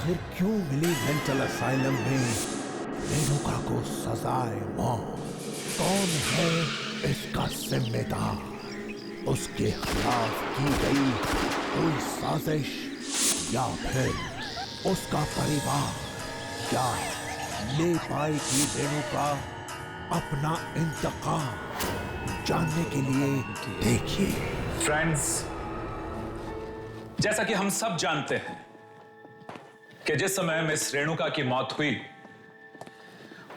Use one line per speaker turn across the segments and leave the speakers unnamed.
आखिर क्यों मिली mental asylum में रेणुका को सजाए मौत? कौन है इसका जिम्मेदार? उसके खिलाफ की गई कोई साजिश या फिर उसका परिवार? क्या ले पाएगी रेणुका अपना इंतकाम? जानने के लिए देखिए।
फ्रेंड्स, जैसा कि हम सब जानते हैं कि जिस समय मिस रेणुका की मौत हुई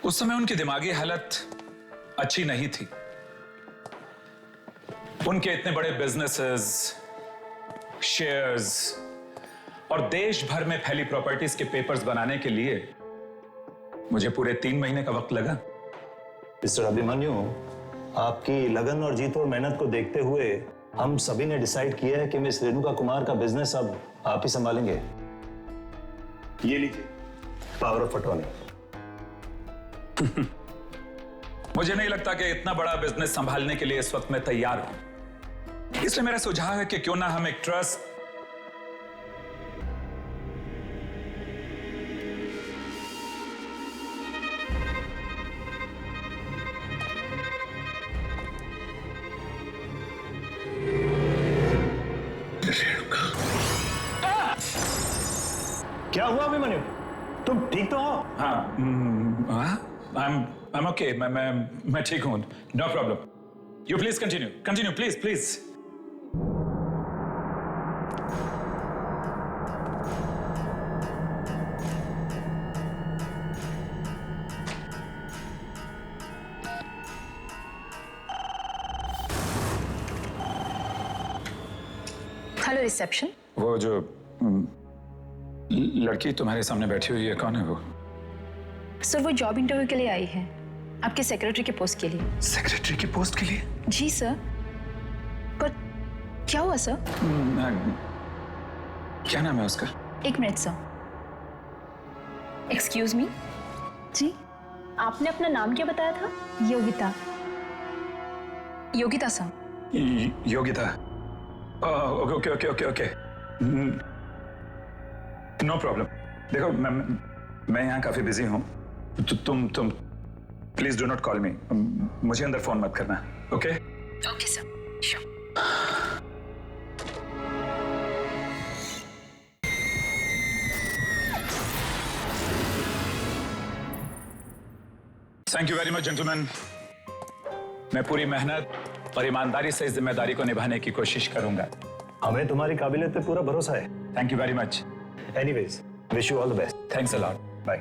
उस समय उनकी दिमागी हालत अच्छी नहीं थी। उनके इतने बड़े बिजनेसेस, शेयर्स और देश भर में फैली प्रॉपर्टीज के पेपर्स बनाने के लिए मुझे पूरे 3 महीने का वक्त लगा।
मिस्टर अभिमन्यु, आपकी लगन और जीत और मेहनत को देखते हुए हम सभी ने डिसाइड किया है कि मिस रेणुका कुमार का बिजनेस अब आप ही संभालेंगे। ये लीजिए पावर ऑफ अटॉर्नी।
मुझे नहीं लगता कि इतना बड़ा बिजनेस संभालने के लिए इस वक्त मैं तैयार हूं। इसलिए मेरा सुझाव है कि क्यों ना हम एक ट्रस्ट
क्या हुआ अभिमन्यु? तुम ठीक तो हो?
हाँ, I'm okay. मैं ठीक हूं। No problem. You please continue. Continue, please, please.
Hello reception.
वो जो लड़की तुम्हारे सामने बैठी हुई है, कौन है वो?
सर, वो जॉब इंटरव्यू के लिए आई है, आपके सेक्रेटरी के पोस्ट के लिए।
सेक्रेटरी की पोस्ट के लिए?
जी सर। पर क्या हुआ सर?
क्या नाम है उसका?
1 मिनट सर। Excuse me. जी, आपने अपना नाम क्या बताया था? Yogita. Yogita sir.
Yogita. Okay okay okay okay. No problem. देखो, मैं यहाँ काफी बिजी हूँ। तुम please do not call me. मुझे अंदर फोन मत करना। Okay
okay sir, sure.
Thank you very much gentleman. मैं पूरी मेहनत और ईमानदारी से इस जिम्मेदारी को निभाने की कोशिश करूंगा।
हमें तुम्हारी काबिलियत पे पूरा भरोसा है।
Thank you very much.
Anyways, wish you all the best.
Thanks a lot.
Bye.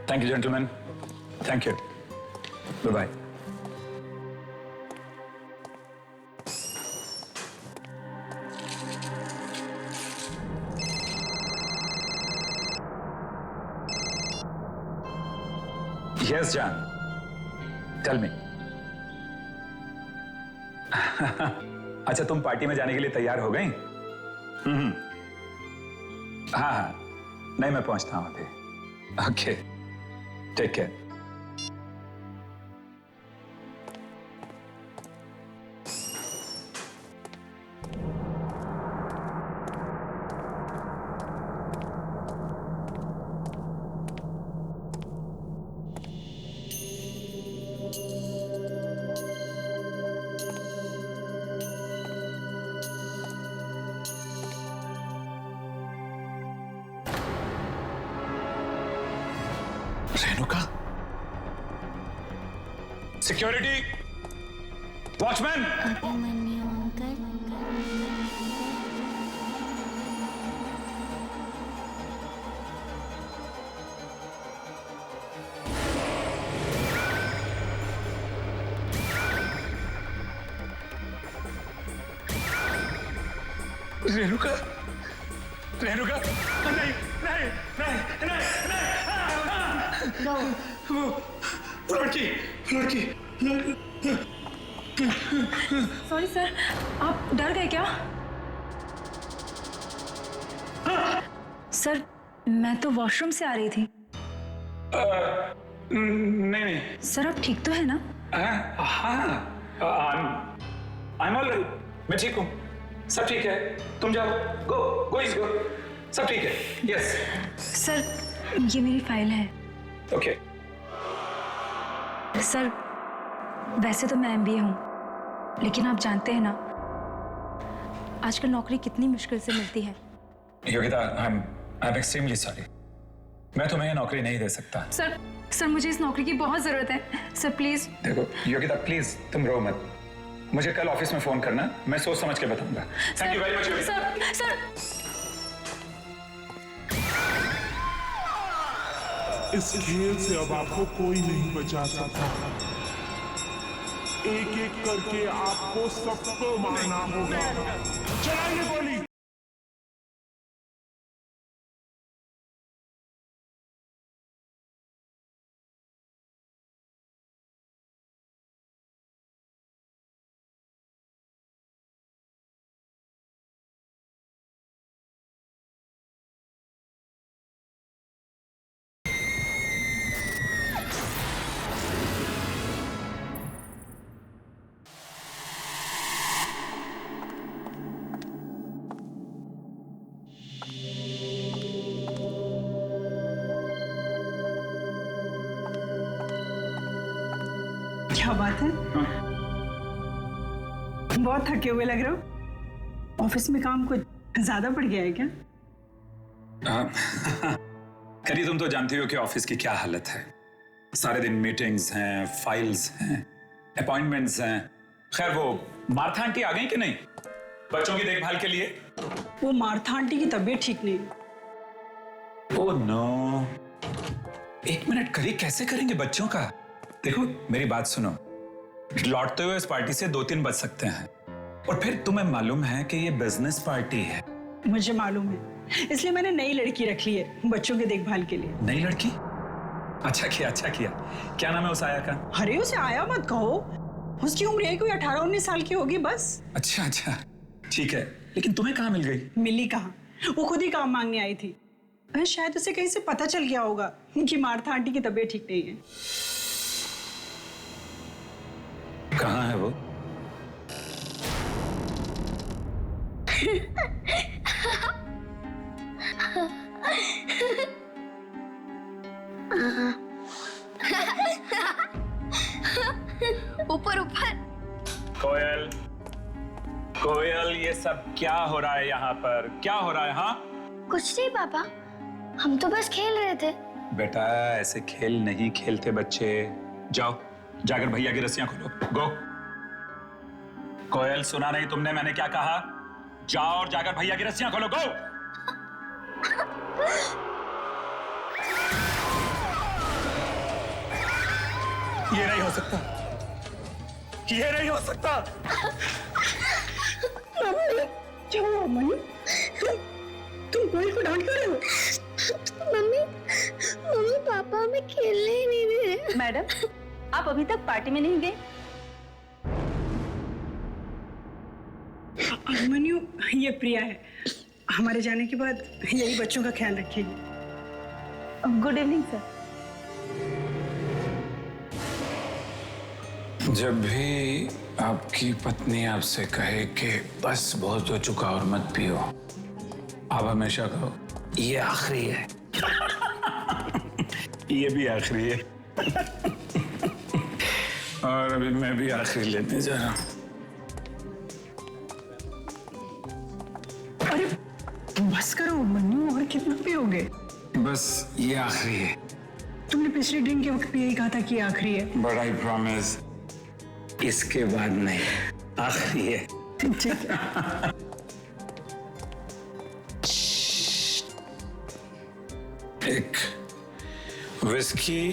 Thank you gentleman. Thank you. Bye bye. Yes, John. Tell me. अच्छा, तुम पार्टी में जाने के लिए तैयार हो गई? हाँ, नहीं, मैं पहुंचता हूं अभी। Okay, take care. Renuka, security, watchman.
Abhimanyu uncle.
Renuka, Renuka, नहीं नहीं नहीं नहीं नहीं। वो लड़की।
सॉरी सर, आप डर गए क्या? सर, मैं तो वॉशरूम से आ रही थी।
नहीं नहीं।
सर, आप ठीक तो है ना?
हाँ, I'm all right. मैं ठीक हूँ, सब ठीक है। तुम जाओ, गो, सब ठीक है। यस।
सर, ये मेरी फाइल है।
ओके।
सर, वैसे तो मैं MBA हूँ, लेकिन आप जानते हैं ना आजकल नौकरी कितनी मुश्किल से मिलती है।
Yogita, I am extremely sorry. मैं तुम्हें ये नौकरी नहीं दे सकता।
सर मुझे इस नौकरी की बहुत जरूरत है। Sir please.
देखो योगिता, प्लीज तुम रो मत। मुझे कल ऑफिस में फोन करना, मैं सोच समझ के बताऊंगा। Thank you very much Yogita.
Sir
इस खेल से अब आपको कोई नहीं बचा सकता। एक एक करके आपको सबको मारना होगा। चलाइए गोली।
क्या बात है? बहुत थके हुए लग रहे हो। ऑफिस में काम कुछ ज्यादा पड़ गया है क्या?
करी, तुम तो जानती हो कि ऑफिस की क्या हालत है। सारे दिन मीटिंग्स हैं, फाइल्स हैं, अपॉइंटमेंट्स हैं। खैर, वो मार्था आंटी आ गई कि नहीं बच्चों की देखभाल के लिए?
वो मार्था आंटी की तबीयत ठीक नहीं।
Oh no. एक मिनट करी, कैसे करेंगे बच्चों का? देखो मेरी बात सुनो, लौटते हुए इस पार्टी से 2-3 बज सकते हैं, और फिर तुम्हें मालूम है कि ये बिजनेस पार्टी है।
मुझे मालूम है, इसलिए मैंने नई लड़की रख ली है बच्चों की देखभाल के लिए।
नई लड़की? अच्छा किया, अच्छा किया। क्या नाम है उस आया का?
अरे उसे आया मत कहो, उसकी उम्र है कोई 18-19 साल की होगी बस।
अच्छा अच्छा, ठीक है। लेकिन तुम्हें कहाँ मिल गई?
मिली कहाँ, वो खुद ही काम मांगने आई थी। शायद उसे कहीं से पता चल गया होगा कि मार्था आंटी की तबीयत ठीक नहीं है।
कहाँ है वो?
ऊपर ऊपर।
कोयल, कोयल, ये सब क्या हो रहा है यहाँ पर? क्या हो रहा है? हाँ
कुछ नहीं पापा, हम तो बस खेल रहे थे।
बेटा, ऐसे खेल नहीं खेलते बच्चे। जाओ, जाकर भैया की रस्सियां खोलो। गो। कोयल, सुना नहीं तुमने मैंने क्या कहा? जाओ और जाकर भैया की रस्सियां खोलो। गो। ये नहीं हो सकता, ये नहीं हो सकता।
क्या हुआ मम्मी? तुम कोयल को डांट रहे हो?
मम्मी पापा हमें खेलने ही नहीं दे रहे।
मैडम, आप अभी तक पार्टी में नहीं गए?
अभिमन्यु, ये प्रिया है। हमारे जाने के बाद यही बच्चों का ख्याल रखेगी।
Good evening sir.
जब भी आपकी पत्नी आपसे कहे कि बस बहुत हो चुका और मत पियो, आप हमेशा कहो ये आखिरी है।
ये भी आखिरी है।
और अभी मैं भी आखिरी लेने जा रहा हूँ।
अरे बस करो मन्नू, और कितना पियोगे?
बस ये आखिरी है।
तुमने पिछले ड्रिंक के वक्त भी यही कहा था कि आखिरी है।
बट आई प्रॉमिस इसके बाद नहीं, आखिरी है।
ठीक है।
एक विस्की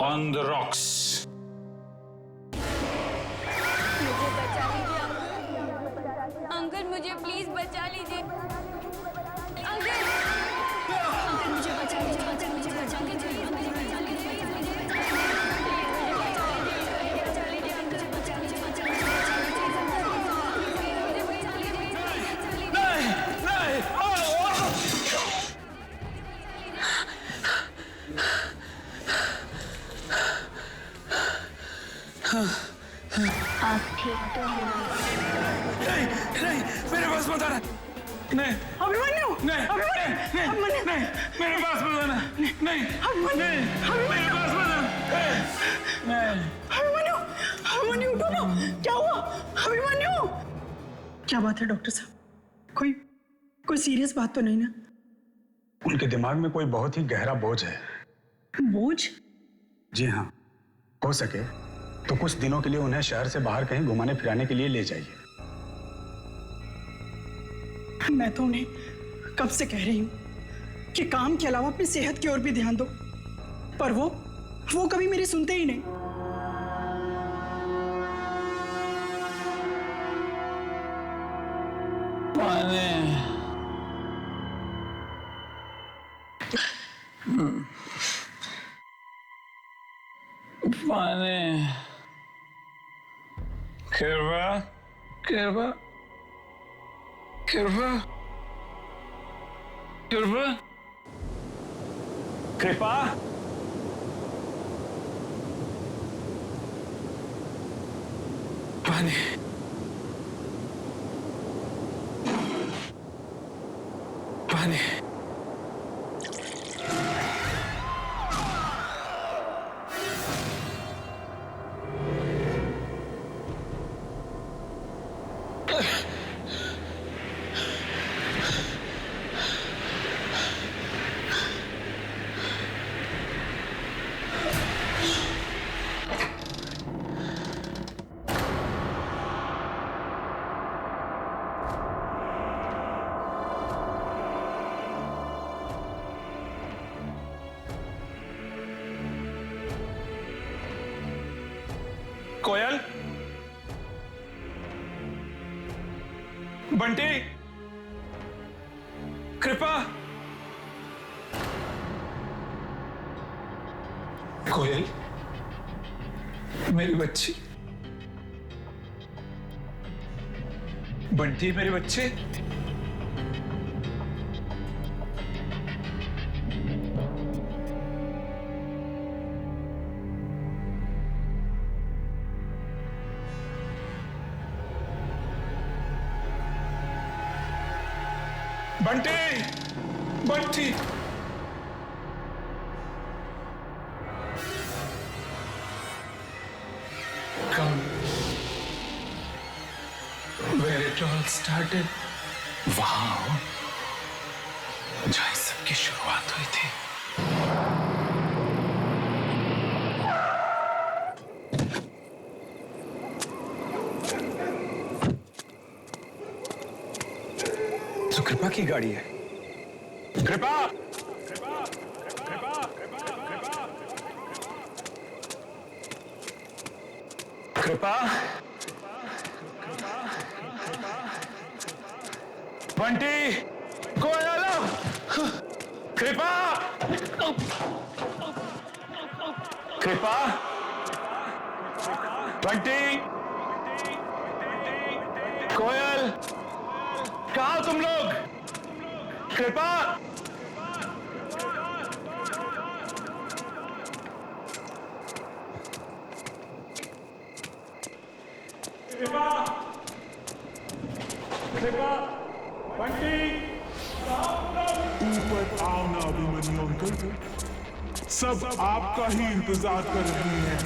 ऑन द रॉक्स।
मुझे बचा लीजिए अंकल, मुझे प्लीज बचा लीजिए अंकल। अंकल मुझे बचा लीजिए, अंकल मुझे बचा लीजिए।
आप ठीक तो हैं?
नहीं, मेरे पास मत आना।
नहीं
अभिमन्यु,
नहीं
अभिमन्यु,
नहीं मेरे पास मत आना, नहीं मेरे पास मत आना, नहीं
अभिमन्यु, अभिमन्यु उठो ना, क्या हुआ अभिमन्यु? क्या बात है डॉक्टर साहब, कोई सीरियस बात तो नहीं ना?
उनके दिमाग में कोई बहुत ही गहरा बोझ है।
बोझ?
जी हाँ, हो सके तो कुछ दिनों के लिए उन्हें शहर से बाहर कहीं घुमाने फिराने के लिए ले जाइए।
मैं तो उन्हें कब से कह रही हूँ कि काम के अलावा अपनी सेहत की ओर भी ध्यान दो, पर वो कभी मेरी सुनते ही नहीं।
पानी कृपा कृपा कृपा कृपा
कृपा
पानी पानी
कोयल, बंटी, कृपा, कोयल, मेरी बच्ची, बंटी मेरे बच्चे, Bunty, Bunty,
come where it all started. वहाँ जहाँ इस सब की शुरुआत हुई थी।
तो कृपा की गाड़ी है। कृपा, कृपा, बंटी, कोयल, कृपा, कृपा, बंटी, कोयल, कहाँ तुम लोग? कृपा, कृपा, कृपा, बंटी,
ऊपर आओ ना अभिमन्यु अंकल, सब आपका ही इंतजार कर रहे हैं।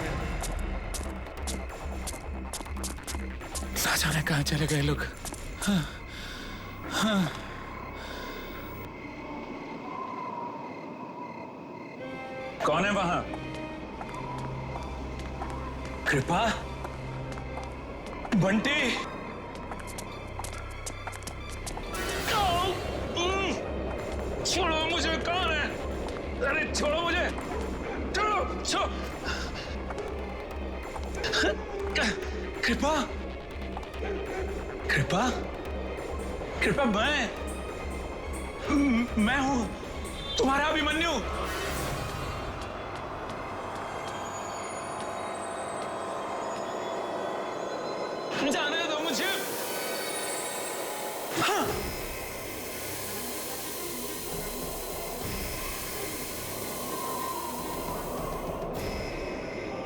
ना जाने कहाँ चले गए लोग। हाँ, हाँ।
कौन है वहां? कृपा, बंटी, छोड़ो मुझे, कौन है? अरे छोड़ो मुझे, छोड़ो, छोड़ो। कृपा, कृपा, कृपा, मैं हूं तुम्हारा अभिमन्यु। जाने दो मुझे। हाँ।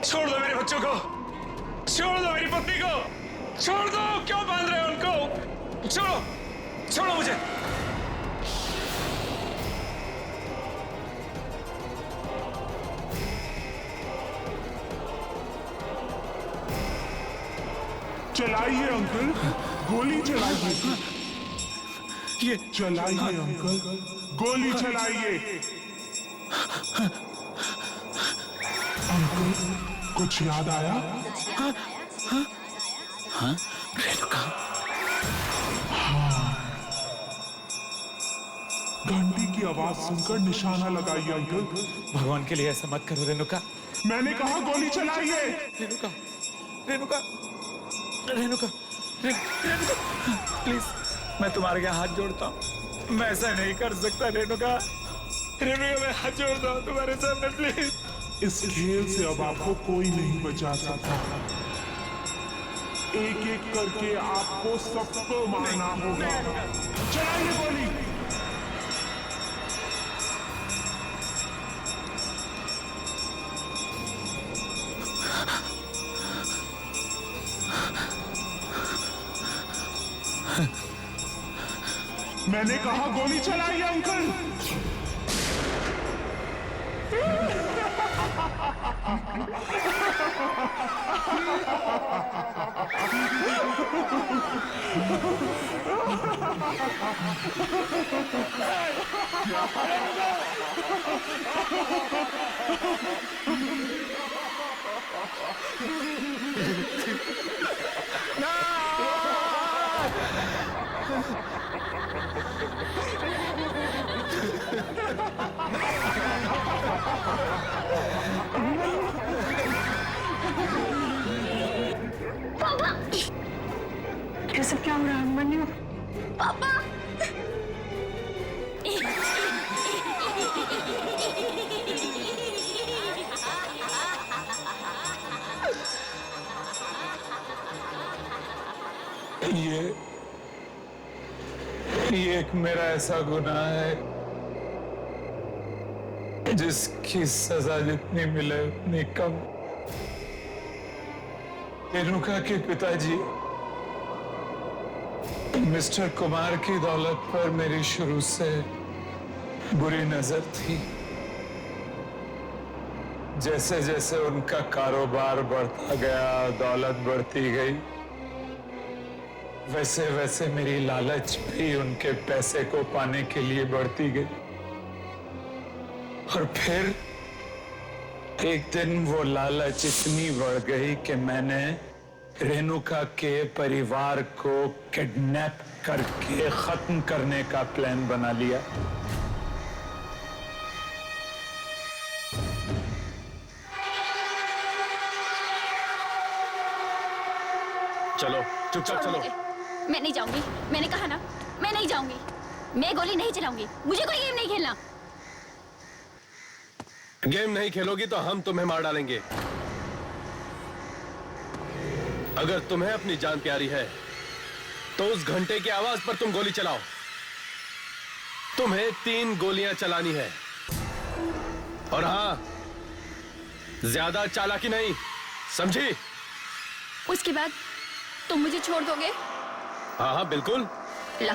छोड़ दो मेरे बच्चों को, छोड़ दो मेरी पत्नी को, छोड़ दो, क्यों बांध रहे हो उनको? छोड़ो, छोड़ो मुझे।
चलाइए अंकल, गोली चलाइए।
ये
चलाइए अंकल, गोली चलाइए। अंकल, कुछ याद आया?
रेणुका।
घंटी की आवाज सुनकर निशाना लगाइए अंकल।
भगवान के लिए ऐसा मत करो रेणुका।
मैंने कहा गोली चलाइए।
रेणुका, रेणुका, रेणुका, रेणुका, प्लीज मैं तुम्हारे यहाँ हाथ जोड़ता हूँ। मैं ऐसा नहीं कर सकता रेणुका। रेणुका मैं हाथ जोड़ता हूँ तुम्हारे सामने, प्लीज।
इस खेल से अब आपको कोई नहीं बचा सकता। एक एक करके आपको सबको मारना होगा। चलाइए गोली। मैंने कहा गोली चलाइए अंकल।
ये सब क्या हो रहा है मन्यू?
पापा
ये एक मेरा ऐसा गुनाह है जिसकी सजा जितनी मिले उतनी कम। रेणुका के पिताजी मिस्टर कुमार की दौलत पर मेरी शुरू से बुरी नजर थी। जैसे जैसे उनका कारोबार बढ़ता गया, दौलत बढ़ती गई, वैसे वैसे मेरी लालच भी उनके पैसे को पाने के लिए बढ़ती गई। और फिर एक दिन वो लालच इतनी बढ़ गई कि मैंने रेणुका के परिवार को किडनैप करके खत्म करने का प्लान बना लिया।
चलो चुपचाप चलो।
मैं नहीं जाऊंगी, मैंने कहा ना, मैं नहीं जाऊंगी। मैं गोली नहीं चलाऊंगी, मुझे कोई गेम नहीं खेलना।
गेम नहीं खेलोगी तो हम तुम्हें मार डालेंगे। अगर तुम्हें अपनी जान प्यारी है तो उस घंटे की आवाज पर तुम गोली चलाओ। तुम्हें 3 गोलियां चलानी है। और हाँ, ज्यादा चालाकी नहीं, समझी?
उसके बाद तुम मुझे छोड़ दोगे?
हाँ हाँ बिल्कुल।
ला।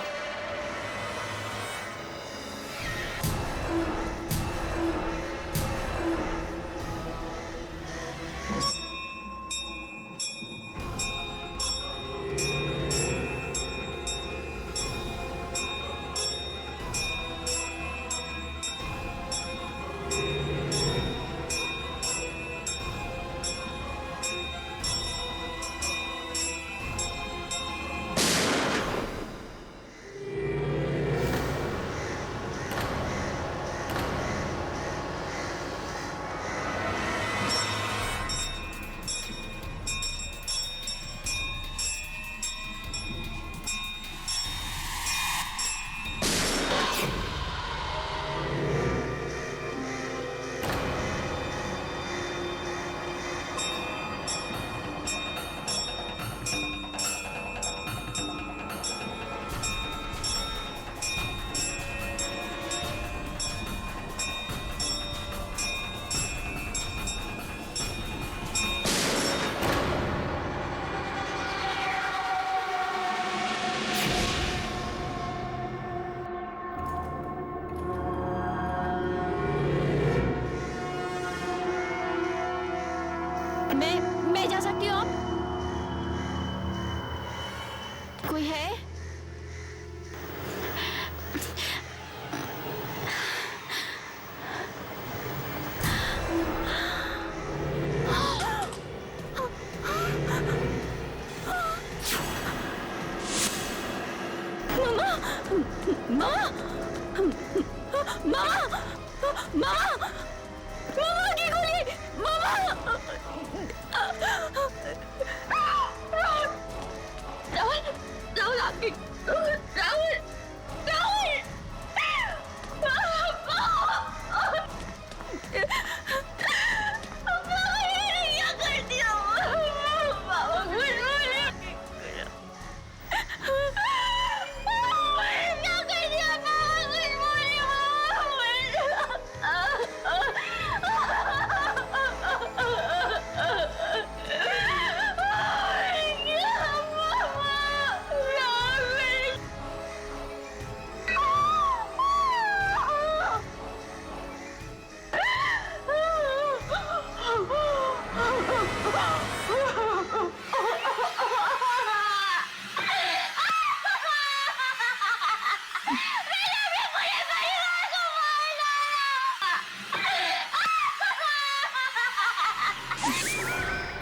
मामा मामा की गोली मामा राहुल राहुल आपकी राहुल राहुल क्या कर दिया बाबा क्या कर दिया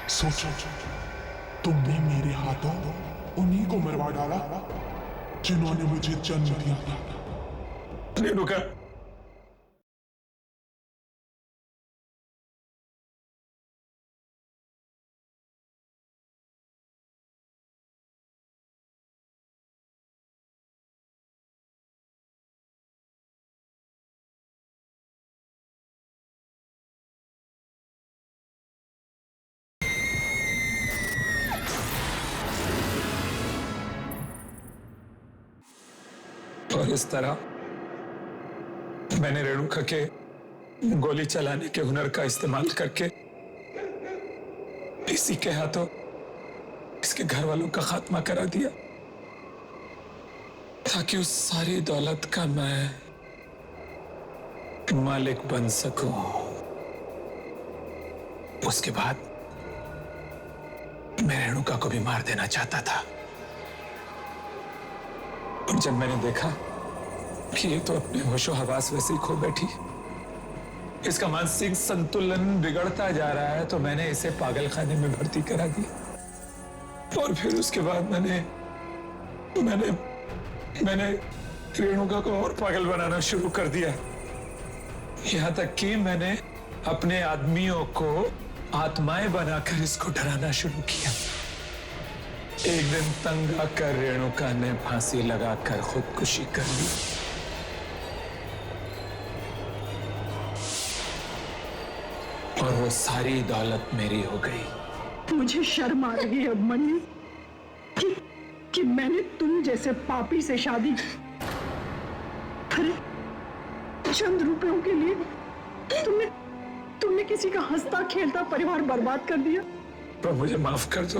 सोचो, तुमने मेरे हाथों उन्हीं को मरवा डाला जिन्होंने मुझे जन्म दिया।
रेणुका, और इस तरह मैंने रेणुका के गोली चलाने के हुनर का इस्तेमाल करके इसी के हाथों इसके घर वालों का खात्मा करा दिया ताकि उस सारी दौलत का मैं मालिक बन सकूं। उसके बाद मैं रेणुका को भी मार देना चाहता था। और जब मैंने देखा कि ये तो अपने होशो हवास वैसे ही खो बैठी, इसका मानसिक संतुलन बिगड़ता जा रहा है, तो मैंने इसे पागल खाने में भर्ती करा दिया। और फिर उसके बाद मैंने रेणुका को और पागल बनाना शुरू कर दिया। यहां तक कि मैंने अपने आदमियों को आत्माएं बनाकर इसको डराना शुरू किया। एक दिन तंग आकर रेणुका ने फांसी लगाकर खुदकुशी कर ली। और वो सारी दौलत मेरी हो गई।
मुझे शर्म आ रही है अभिमन्यु कि मैंने तुम जैसे पापी से शादी की। अरे चंद रुपयों के लिए तुमने किसी का हंसता खेलता परिवार बर्बाद कर दिया।
तो मुझे माफ कर दो,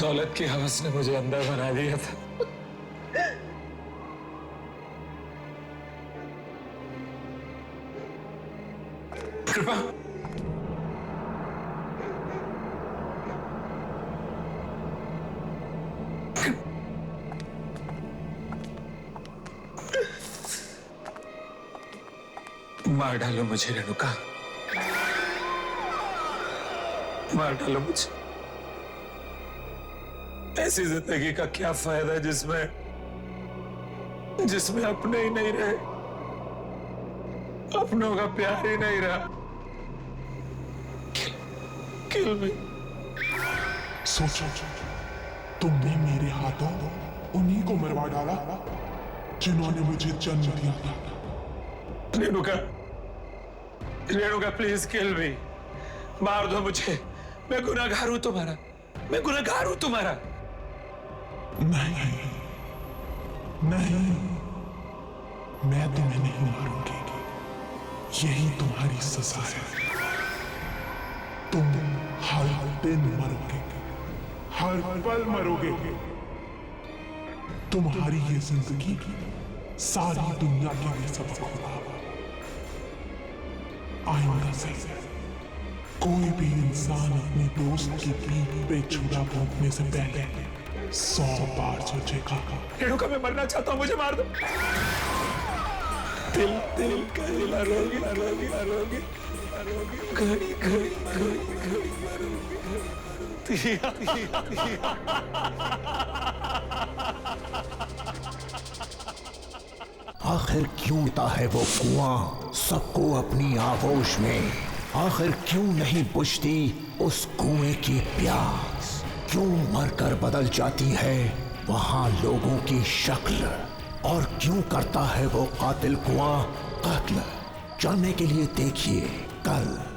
दौलत की हवस ने मुझे अंधा बना दिया था। कृपा, मार डालो मुझे रेणुका, मार डालो मुझे। ऐसी जिंदगी का क्या फायदा जिसमें अपने ही नहीं रहे, अपनों का प्यार ही नहीं रहा। किल मी।
सोचो, तुमने मेरे हाथों उन्हीं को मरवा डाला जिन्होंने मुझे जन्म दिया।
रेणुका प्लीज किल मी, मार दो मुझे। मैं गुनहगार हूं तुम्हारा, मैं गुनहगार हूं तुम्हारा।
नहीं, मैं तुम्हें नहीं मारूंगी। यही तुम्हारी सजा है। तुम हर दिन मरोगे, हर पल मरोगे। तुम्हारी ये जिंदगी सारी दुनिया के लिए सबक होगा। आइंदा से कोई भी इंसान अपने दोस्त की पीठ पे छुरा भोंकने से पहले 100 बार सोचेगा।
रेणुका, मैं मरना चाहता हूं, मुझे मार दो। दिल रोगी घड़ी
आखिर क्यों था है वो कुआं सबको अपनी आगोश में? आखिर क्यों नहीं बुझती उस कुएं की प्यास? क्यों मरकर बदल जाती है वहां लोगों की शक्ल? और क्यों करता है वो कातिल कुआं कत्ल? जानने के लिए देखिए कल